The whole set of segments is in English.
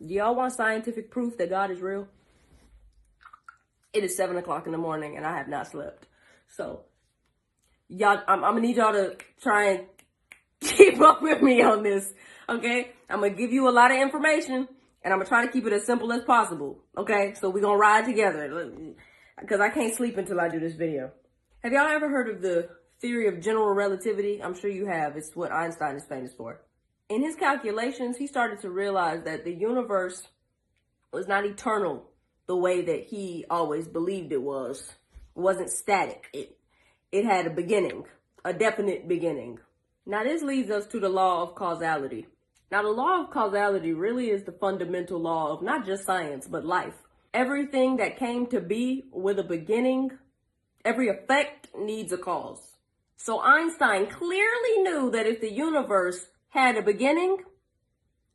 Do y'all want scientific proof that God is real? It is 7 o'clock in the morning and I have not slept. So, y'all, I'm gonna need y'all to try and keep up with me on this, okay? I'm gonna give you a lot of information and I'm gonna try to keep it as simple as possible, okay? So we're gonna ride together because I can't sleep until I do this video. Have y'all ever heard of the theory of general relativity? I'm sure you have. It's what Einstein is famous for. In his calculations, he started to realize that the universe was not eternal the way that he always believed it was. It wasn't static. It had a beginning, a definite beginning. Now this leads us to the law of causality. Now the law of causality really is the fundamental law of not just science, but life. Everything that came to be with a beginning, every effect needs a cause. So Einstein clearly knew that if the universe had a beginning,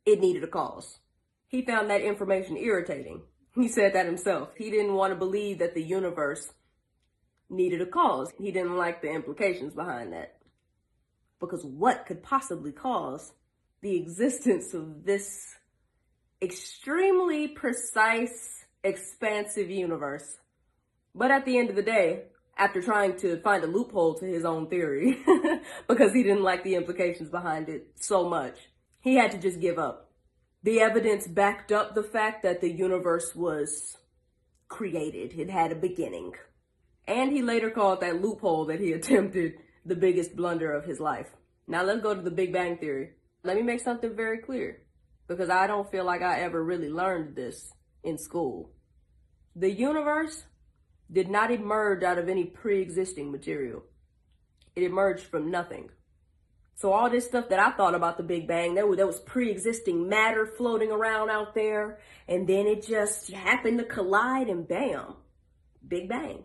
it needed a cause. He found that information irritating. He said that himself. He didn't want to believe that the universe needed a cause. He didn't like the implications behind that. Because what could possibly cause the existence of this extremely precise, expansive universe? But at the end of the day, after trying to find a loophole to his own theory, because he didn't like the implications behind it so much, he had to just give up. The evidence backed up the fact that the universe was created. It had a beginning. And he later called that loophole that he attempted the biggest blunder of his life. Now let's go to the Big Bang Theory. Let me make something very clear, because I don't feel like I ever really learned this in school. The universe did not emerge out of any pre-existing material. It emerged from nothing. So all this stuff that I thought about the Big Bang, there was pre-existing matter floating around out there, and then it just happened to collide and bam, Big Bang.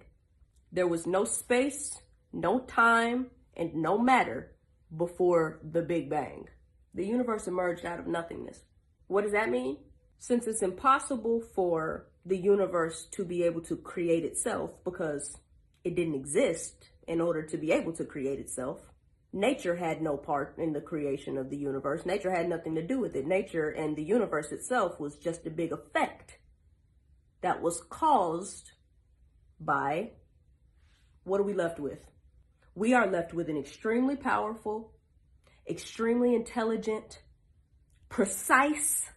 There was no space, no time, and no matter before the Big Bang. The universe emerged out of nothingness. What does that mean? Since it's impossible for the universe to be able to create itself because it didn't exist in order to be able to create itself, nature had no part in the creation of the universe. Nature had nothing to do with it. Nature and the universe itself was just a big effect that was caused by, what are we left with? We are left with an extremely powerful, extremely intelligent, precise,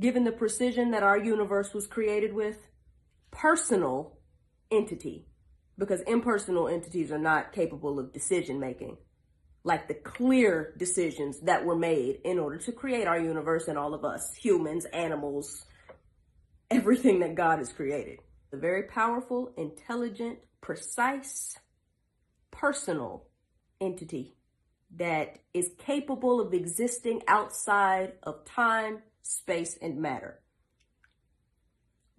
given the precision that our universe was created with, personal entity. Because impersonal entities are not capable of decision making, like the clear decisions that were made in order to create our universe and all of us, humans, animals, everything that God has created. A very powerful, intelligent, precise, personal entity that is capable of existing outside of time, space, and matter.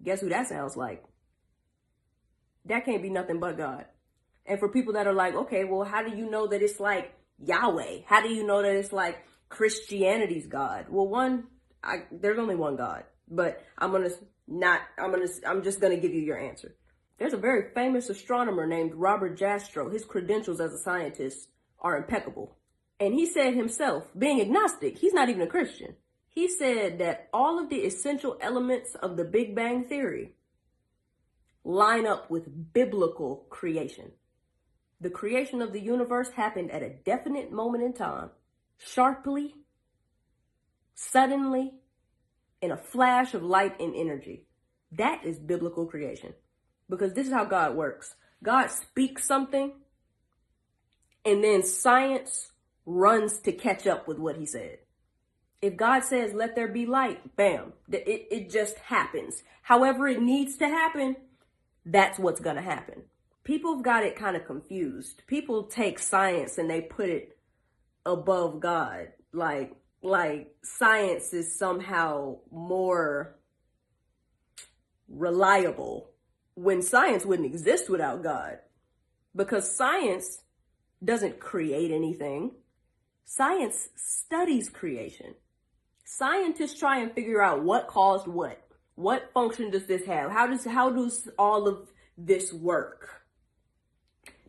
Guess who that sounds like? That can't be nothing but God. And for people that are like, okay, well, how do you know that it's like Yahweh? How do you know that it's like Christianity's God? Well, there's only one God, but I'm just gonna give you your answer. There's a very famous astronomer named Robert Jastrow. His credentials as a scientist are impeccable. And he said himself, being agnostic, he's not even a Christian. He said that all of the essential elements of the Big Bang Theory line up with biblical creation. The creation of the universe happened at a definite moment in time, sharply, suddenly, in a flash of light and energy. That is biblical creation. Because this is how God works. God speaks something, and then science runs to catch up with what he said. If God says, let there be light, bam, it just happens. However it needs to happen, that's what's going to happen. People have got it kind of confused. People take science and they put it above God. Like science is somehow more reliable when science wouldn't exist without God. Because science doesn't create anything. Science studies creation. Scientists try and figure out what caused what. What function does this have? How does all of this work?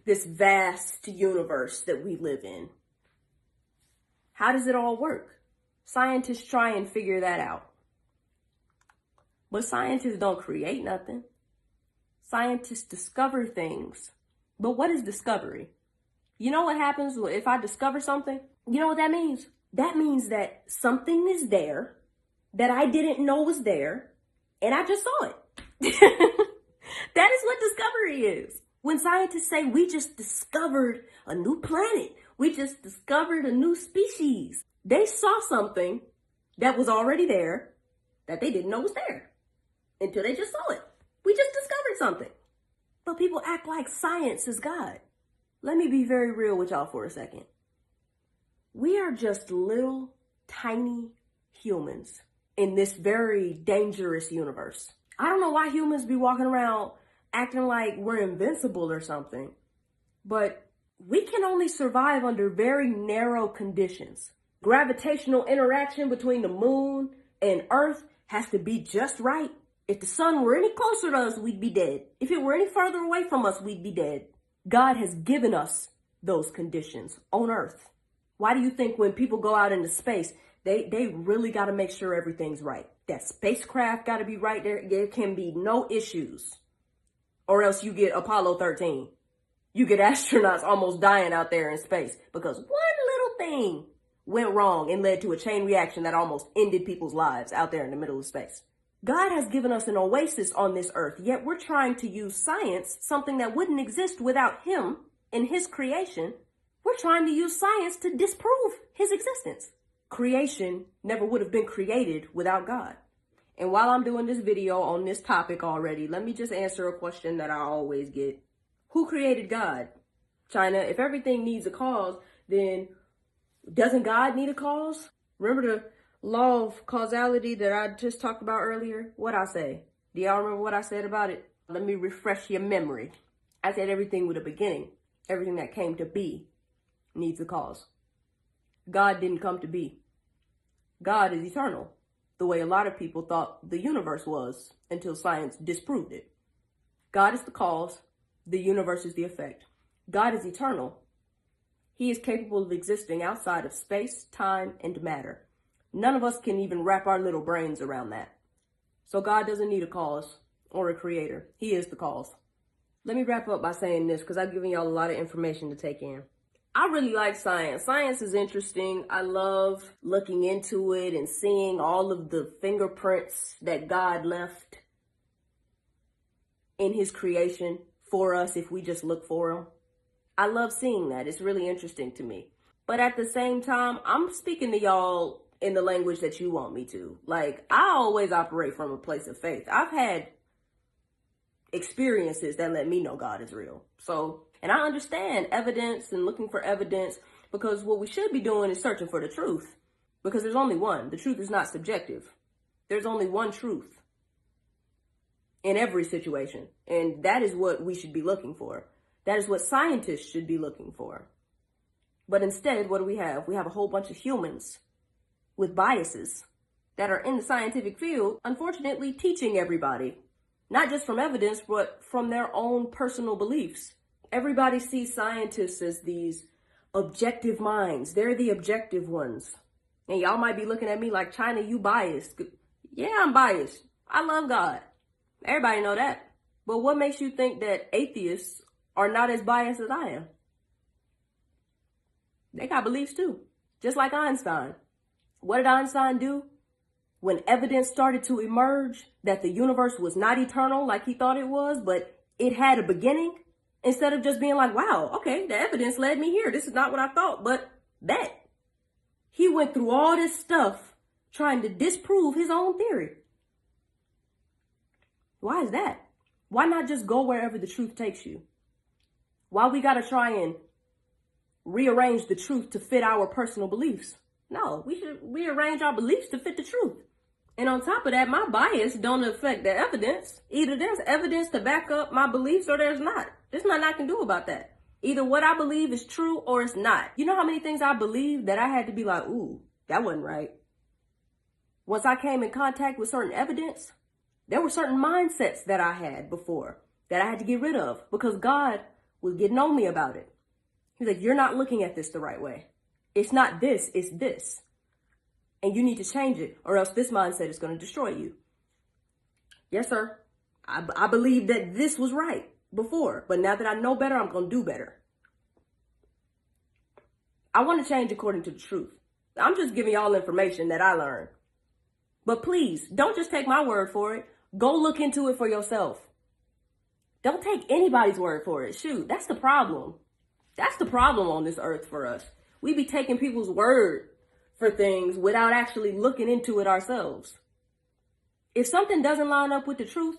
This vast universe that we live in. How does it all work? Scientists try and figure that out. But scientists don't create nothing. Scientists discover things. But what is discovery? You know what happens if I discover something? You know what that means? That means that something is there that I didn't know was there, and I just saw it. That is what discovery is. When scientists say we just discovered a new planet, we just discovered a new species, they saw something that was already there that they didn't know was there until they just saw it. We just discovered something. But people act like science is God. Let me be very real with y'all for a second. We are just little tiny humans in this very dangerous universe. I don't know why humans be walking around acting like we're invincible or something, but we can only survive under very narrow conditions. Gravitational interaction between the moon and Earth has to be just right. If the sun were any closer to us, we'd be dead. If it were any further away from us, we'd be dead. God has given us those conditions on Earth. Why do you think when people go out into space, they really got to make sure everything's right? That spacecraft got to be right there. There can be no issues. Or else you get Apollo 13. You get astronauts almost dying out there in space because one little thing went wrong and led to a chain reaction that almost ended people's lives out there in the middle of space. God has given us an oasis on this earth, yet we're trying to use science, something that wouldn't exist without him and his creation. We're trying to use science to disprove his existence. Creation never would have been created without God. And while I'm doing this video on this topic already, let me just answer a question that I always get. Who created God? China, if everything needs a cause, then doesn't God need a cause? Remember the law of causality that I just talked about earlier? What'd I say? Do y'all remember what I said about it? Let me refresh your memory. I said everything with a beginning, everything that came to be needs a cause. God didn't come to be. God is eternal, the way a lot of people thought the universe was until science disproved it. God is the cause, the universe is the effect. God is eternal. He is capable of existing outside of space, time, and matter. None of us can even wrap our little brains around that. So God doesn't need a cause or a creator. He is the cause. Let me wrap up by saying this because I've given y'all a lot of information to take in. I really like science. Science is interesting. I love looking into it and seeing all of the fingerprints that God left in his creation for us if we just look for them. I love seeing that. It's really interesting to me. But at the same time, I'm speaking to y'all in the language that you want me to. Like, I always operate from a place of faith. I've had experiences that let me know God is real. And I understand evidence and looking for evidence, because what we should be doing is searching for the truth, because there's only one. The truth is not subjective. There's only one truth in every situation. And that is what we should be looking for. That is what scientists should be looking for. But instead, what do we have? We have a whole bunch of humans with biases that are in the scientific field, unfortunately teaching everybody, not just from evidence, but from their own personal beliefs. Everybody sees scientists as these objective minds. They're the objective ones. And y'all might be looking at me like, China, you biased. Yeah, I'm biased. I love God. Everybody know that. But what makes you think that atheists are not as biased as I am? They got beliefs too. Just like Einstein. What did Einstein do? When evidence started to emerge that the universe was not eternal like he thought it was, but it had a beginning, instead of just being like, wow, okay, the evidence led me here. This is not what I thought, but bet. He went through all this stuff trying to disprove his own theory. Why is that? Why not just go wherever the truth takes you? Why we gotta try and rearrange the truth to fit our personal beliefs? No, we should rearrange our beliefs to fit the truth. And on top of that, my bias don't affect the evidence. Either there's evidence to back up my beliefs or there's not. There's nothing I can do about that. Either what I believe is true or it's not. You know how many things I believed that I had to be like, ooh, that wasn't right. Once I came in contact with certain evidence, there were certain mindsets that I had before that I had to get rid of because God was getting on me about it. He's like, you're not looking at this the right way. It's not this, it's this. And you need to change it or else this mindset is going to destroy you. Yes, sir. I believe that this was right before, but now that I know better, I'm going to do better. I want to change according to the truth. I'm just giving y'all information that I learned. But please, don't just take my word for it. Go look into it for yourself. Don't take anybody's word for it. Shoot, that's the problem. That's the problem on this earth for us. We be taking people's word for things without actually looking into it ourselves. If something doesn't line up with the truth,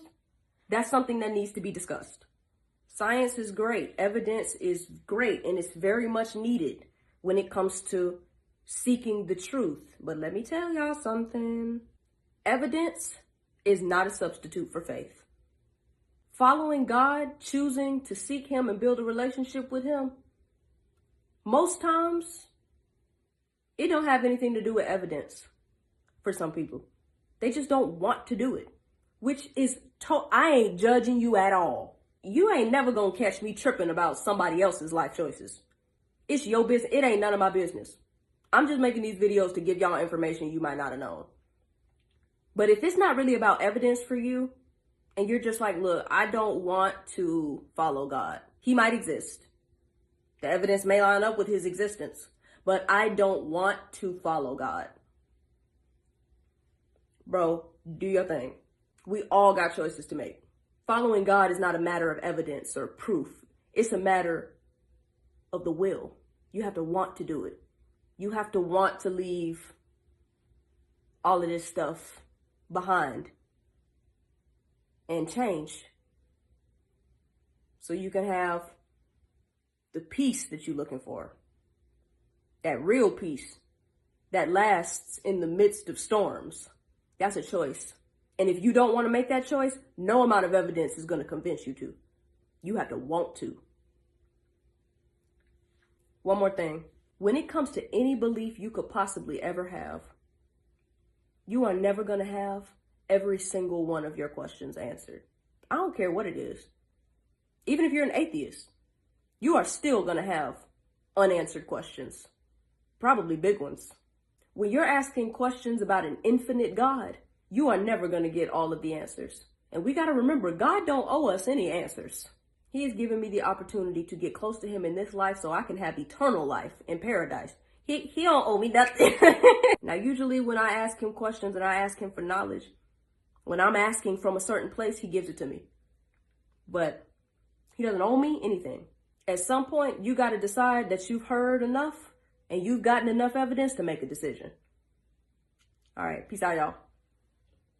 that's something that needs to be discussed. Science is great. Evidence is great, and it's very much needed when it comes to seeking the truth. But let me tell y'all something. Evidence is not a substitute for faith. Following God, choosing to seek Him and build a relationship with Him, most times, it don't have anything to do with evidence for some people. They just don't want to do it, which is, I ain't judging you at all. You ain't never gonna catch me tripping about somebody else's life choices. It's your business. It ain't none of my business. I'm just making these videos to give y'all information you might not have known. But if it's not really about evidence for you, and you're just like, look, I don't want to follow God. He might exist. The evidence may line up with His existence, but I don't want to follow God. Bro, do your thing. We all got choices to make. Following God is not a matter of evidence or proof. It's a matter of the will. You have to want to do it. You have to want to leave all of this stuff behind and change so you can have the peace that you're looking for. That real peace that lasts in the midst of storms. That's a choice. And if you don't want to make that choice, no amount of evidence is going to convince you to. You have to want to. One more thing. When it comes to any belief you could possibly ever have, you are never going to have every single one of your questions answered. I don't care what it is. Even if you're an atheist, you are still going to have unanswered questions. Probably big ones. When you're asking questions about an infinite God, you are never going to get all of the answers. And we got to remember, God don't owe us any answers. He has given me the opportunity to get close to Him in this life so I can have eternal life in paradise. He don't owe me nothing. Now, usually when I ask Him questions and I ask Him for knowledge, when I'm asking from a certain place, He gives it to me. But He doesn't owe me anything. At some point, you got to decide that you've heard enough and you've gotten enough evidence to make a decision. All right. Peace out, y'all.